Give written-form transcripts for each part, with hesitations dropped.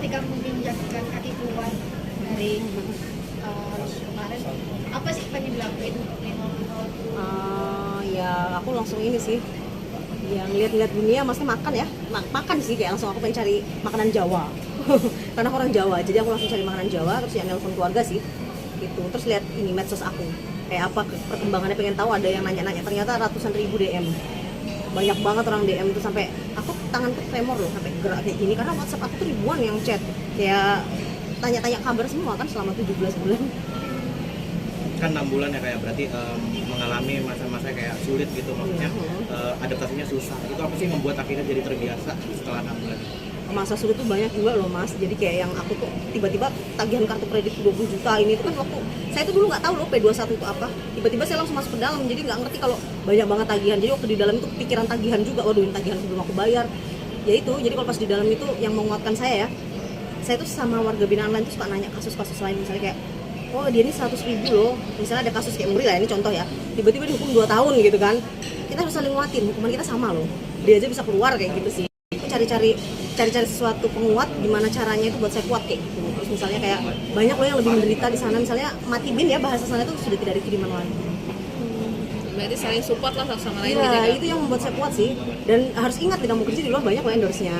ketika menginjakkan kaki keluar dari kemarin, apa sih pengen dilakuin? Ya aku langsung ini sih, yang lihat-lihat dunia, maksudnya makan ya, makan sih, kayak langsung aku pengen cari makanan Jawa. Karena aku orang Jawa, jadi aku langsung cari makanan Jawa, terus ya nelpon keluarga sih gitu, terus lihat ini medsos aku kayak apa perkembangannya, pengen tahu. Ada yang nanya-nanya, ternyata ratusan ribu DM, banyak banget orang DM itu, sampai aku tanganku tremor loh sampai gerak kayak gini, karena WhatsApp aku tuh ribuan yang chat kayak tanya-tanya kabar semua kan selama 17 bulan. Kan 6 bulan ya, kayak berarti mengalami masa-masa kayak sulit gitu, maksudnya adaptasinya susah. Itu apa sih membuat akhirnya jadi terbiasa setelah 6 bulan? Masa sulit tuh banyak juga loh mas, jadi kayak yang aku tuh tiba-tiba tagihan kartu kredit 20 juta ini tuh kan waktu saya tuh dulu nggak tahu loh P21 itu apa, tiba-tiba saya langsung masuk ke dalam, jadi nggak ngerti kalau banyak banget tagihan. Jadi waktu di dalam itu pikiran tagihan juga, waduh ini tagihan belum aku bayar ya itu. Jadi kalau pas di dalam itu yang menguatkan saya ya, saya tuh sama warga binaan lain tuh suka nanya kasus-kasus lain, misalnya kayak oh dia ini 100.000 loh, misalnya ada kasus kayak Muri lah, ini contoh ya, tiba-tiba dihukum 2 tahun gitu kan, kita harus saling nguatin, hukuman kita sama loh, dia aja bisa keluar kayak gitu sih. Aku cari-cari sesuatu penguat, gimana caranya itu buat saya kuat kayak gitu. Terus misalnya kayak banyak loh yang lebih menderita di sana, misalnya mati bin ya, bahasa sana itu sudah tidak ada kiriman lagi. Berarti saling support lah satu sama lain Iya, gitu kan? itu yang membuat saya kuat sih. Dan harus ingat, di kamu kerja di luar banyak loh endorse-nya,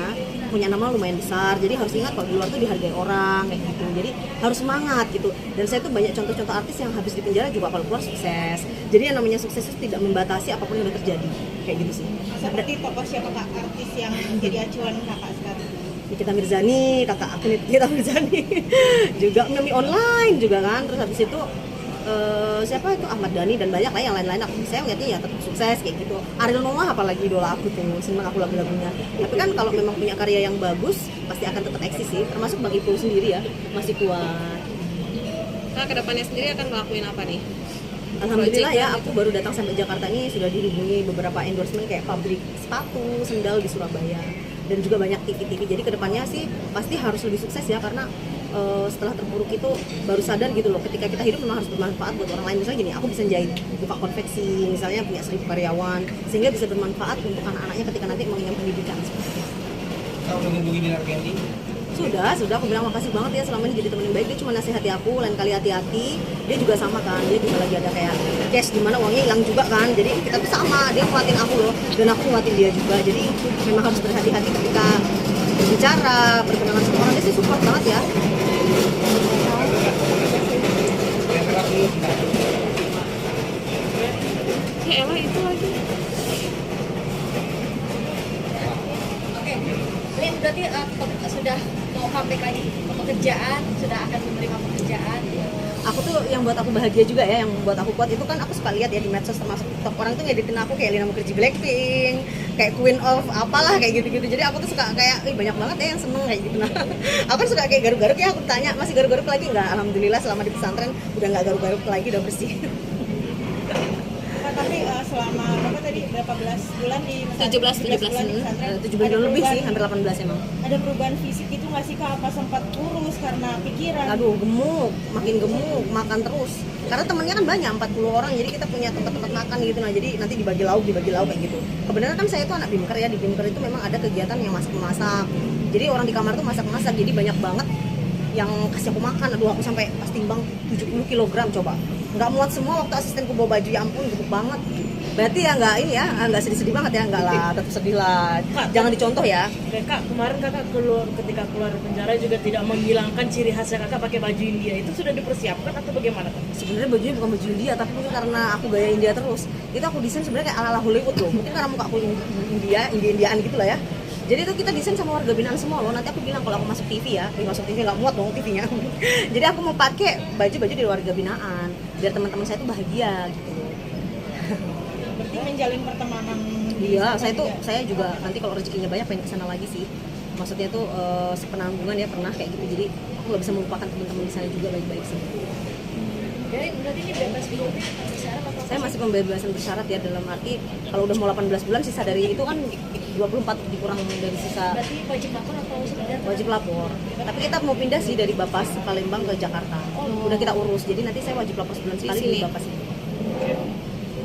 punya nama lumayan besar. Jadi harus ingat kalau di luar tuh dihargai orang kayak gitu. Jadi harus semangat gitu. Dan saya tuh banyak contoh-contoh artis yang habis di penjara juga kalau keluar sukses. Jadi yang namanya sukses itu tidak membatasi apapun yang udah terjadi. Kayak gitu sih. Seperti tokoh siapa kak artis yang jadi acuan kakak sekarang? Nikita Mirzani, kakak aku Nikita Mirzani. Juga Mimi online juga kan. Terus habis itu siapa itu Ahmad Dhani dan banyak lah yang lain-lain. Saya ngeliatnya ya tetap sukses kayak gitu. Ariel Noah apalagi idola aku tuh, seneng aku lagu-lagunya. Tapi kan kalau memang punya karya yang bagus pasti akan tetap eksis sih. Termasuk Bang Ipul sendiri ya, masih kuat. Kak, kedepannya sendiri akan ngelakuin apa nih? Alhamdulillah ya, aku baru datang sampai Jakarta ini sudah dihubungi beberapa endorsement kayak pabrik sepatu, sendal di Surabaya, dan juga banyak TV-TV. Jadi kedepannya sih pasti harus lebih sukses ya, karena setelah terpuruk itu baru sadar gitu loh, ketika kita hidup memang harus bermanfaat buat orang lain. Misalnya gini, aku bisa jahit, buka konveksi, misalnya punya 1000 karyawan, sehingga bisa bermanfaat untuk anak-anaknya ketika nanti mengenyam pendidikan. Kalau menghubungi Dinar Candy? Sudah, aku bilang makasih banget ya selama ini jadi teman yang baik. Dia cuma nasihati aku, lain kali hati-hati. Dia juga sama kan, dia juga lagi ada kayak cash dimana uangnya hilang juga kan. Jadi kita tuh sama, dia nguatin aku loh, dan aku nguatin dia juga. Jadi memang harus berhati-hati ketika berbicara, berkenalan sama orang. Dia sih support banget ya. Ya elah itu lagi. Lin, berarti sudah mau comeback lagi pekerjaan, sudah akan menerima pekerjaan. Aku tuh yang buat aku bahagia juga ya, yang buat aku kuat itu kan aku suka lihat ya di medsos, termasuk TikTok, orang tuh ngeditin aku kayak Lina Mukherjee Blackpink, kayak Queen of apalah kayak gitu-gitu. Jadi aku tuh suka kayak banyak banget ya yang seneng kayak gitu. Nah, aku kan suka kayak garuk-garuk ya, aku tanya masih garuk-garuk lagi nggak? Alhamdulillah selama di pesantren udah nggak garuk-garuk lagi, udah bersih. Tapi selama berapa belas bulan di 17 bulan di pesantren, 7 bulan lebih sih, hampir 18 emang. ada perubahan fisik itu nggak sih kak? Apa sempat kurus karena pikiran? Aduh, gemuk, makin gemuk, makan terus. Karena temennya kan banyak, 40 orang, jadi kita punya tempat-tempat makan gitu. Nah, jadi nanti dibagi lauk kayak gitu. Kebenaran kan saya itu anak Bimker ya, di Bimker itu memang ada kegiatan yang masak-masak. Jadi orang di kamar tuh masak-masak, jadi banyak banget yang kasih aku makan. Aduh, aku sampai pas timbang 70 kg coba. Nggak muat semua waktu asistenku bawa baju, ya ampun, gemuk banget. Berarti ya nggak ini ya, nggak sedih-sedih banget ya, nggak lah, tetap sedih lah. Jangan dicontoh ya. Kak, kemarin kakak ketika keluar dari penjara juga tidak menghilangkan ciri khasnya kakak pakai baju India. Itu sudah dipersiapkan atau bagaimana kak? Sebenarnya bajunya bukan baju India, tapi mungkin karena aku gaya India terus. Itu aku desain sebenarnya kayak ala-ala Hollywood loh. Mungkin karena muka aku India-Indiaan gitu lah ya. Jadi itu kita desain sama warga binaan semua loh. Nanti aku bilang kalau aku masuk TV ya, masuk TV nggak muat dong TV-nya. Jadi aku mau pakai baju-baju dari warga binaan, biar teman-teman saya tuh bahagia gitu. Berarti menjalin pertemanan. Iya, saya juga nanti kalau rezekinya banyak pengen kesana lagi sih. Maksudnya tuh sepenanggungan ya, pernah kayak gitu. Jadi aku nggak bisa melupakan teman-teman di sana juga, baik-baik sih. Jadi berarti ini bebas hukumnya atau bersyarat atau Saya masih pembebasan bersyarat ya, dalam arti kalau udah mau 18 bulan sisa dari itu kan 24 dikurang dari sisa. berarti wajib lapor atau sekedar Wajib lapor. Tapi kita mau pindah sih dari Bapas Palembang ke Jakarta. Udah kita urus. Jadi nanti saya wajib lapor sebulan sekali di Bapas ini.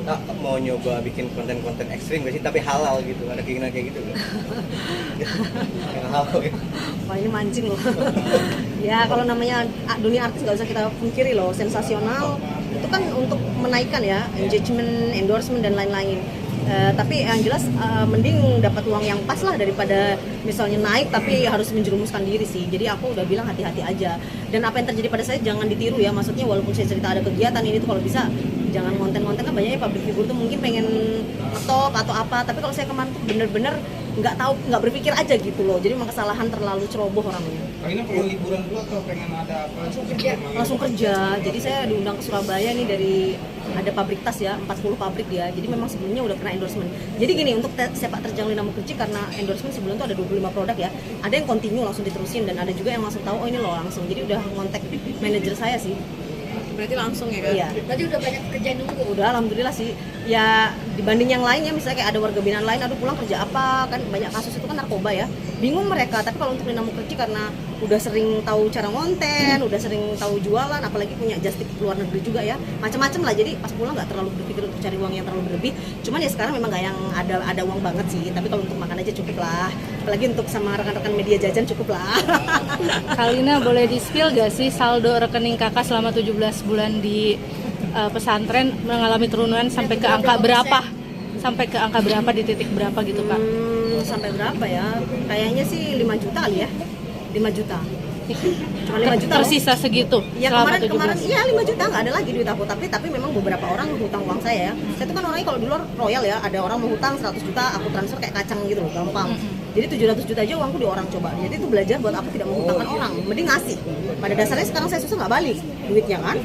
Nah, mau nyoba bikin konten-konten ekstrim gak sih? Tapi halal gitu, ada keinginan kayak gitu gak? Yang halal ya? Wah ini mancing loh. Ya kalau namanya dunia artis nggak usah kita pungkiri loh, sensasional itu kan untuk menaikkan ya engagement, endorsement dan lain-lain. Tapi yang jelas mending dapat uang yang pas lah daripada misalnya naik tapi harus menjerumuskan diri sih. Jadi aku udah bilang hati-hati aja. Dan apa yang terjadi pada saya jangan ditiru ya. Maksudnya walaupun saya cerita ada kegiatan ini tuh kalau bisa jangan konten-konten kan banyaknya public figure tuh mungkin pengen ngetop atau apa. Tapi kalau saya kemarin tuh bener-bener nggak berpikir aja gitu loh. Jadi memang kesalahan terlalu ceroboh orangnya. Kayaknya kalau liburan dulu atau pengen ada apa? Langsung kerja. Jadi saya diundang ke Surabaya nih dari ada pabrik tas ya, 40 pabrik dia. Jadi memang sebelumnya udah kena endorsement. Jadi gini, untuk sepak terjang Lina Mukherjee karena endorsement sebelum itu ada 25 produk ya. Ada yang continue langsung diterusin dan ada juga yang langsung tahu oh ini loh langsung. Jadi udah ngontak manajer saya sih. Berarti langsung ya kan? Iya. Berarti udah banyak kerjaan nunggu. Udah alhamdulillah sih. Ya dibanding yang lain ya misalnya kayak ada warga binaan lain aduh pulang kerja apa kan banyak kasus itu kan narkoba ya. Bingung mereka. Tapi kalau untuk Lina Mukherjee karena udah sering tahu cara ngonten, udah sering tahu jualan, apalagi punya just tip luar negeri juga ya. Macam-macam lah. Jadi pas pulang nggak terlalu berpikir untuk cari uang yang terlalu berlebih. Cuman ya sekarang memang nggak yang ada uang banget sih. Tapi kalau untuk makan aja cukup lah. Apalagi untuk sama rekan-rekan media jajan cukup lah. Kalina boleh di-spill gak sih saldo rekening kakak selama 17 bulan di pesantren mengalami turunan sampai ke angka berapa? Sampai ke angka berapa, di titik berapa gitu kak? Sampai berapa ya? Kayaknya sih 5 juta kali ya. 5 juta. Cuma 5 juta Tersisa segitu ya selama kemarin 17. iya 5 juta nggak ada lagi duit aku tapi memang beberapa orang hutang uang saya ya. Saya tuh kan orangnya kalau di luar royal ya, ada orang mau hutang 100 juta aku transfer kayak kacang gitu loh, gampang. Jadi 700 juta aja uangku di orang coba. Jadi itu belajar buat aku tidak menghutangkan orang, mending ngasih. Pada dasarnya sekarang saya susah nggak balik duitnya kan.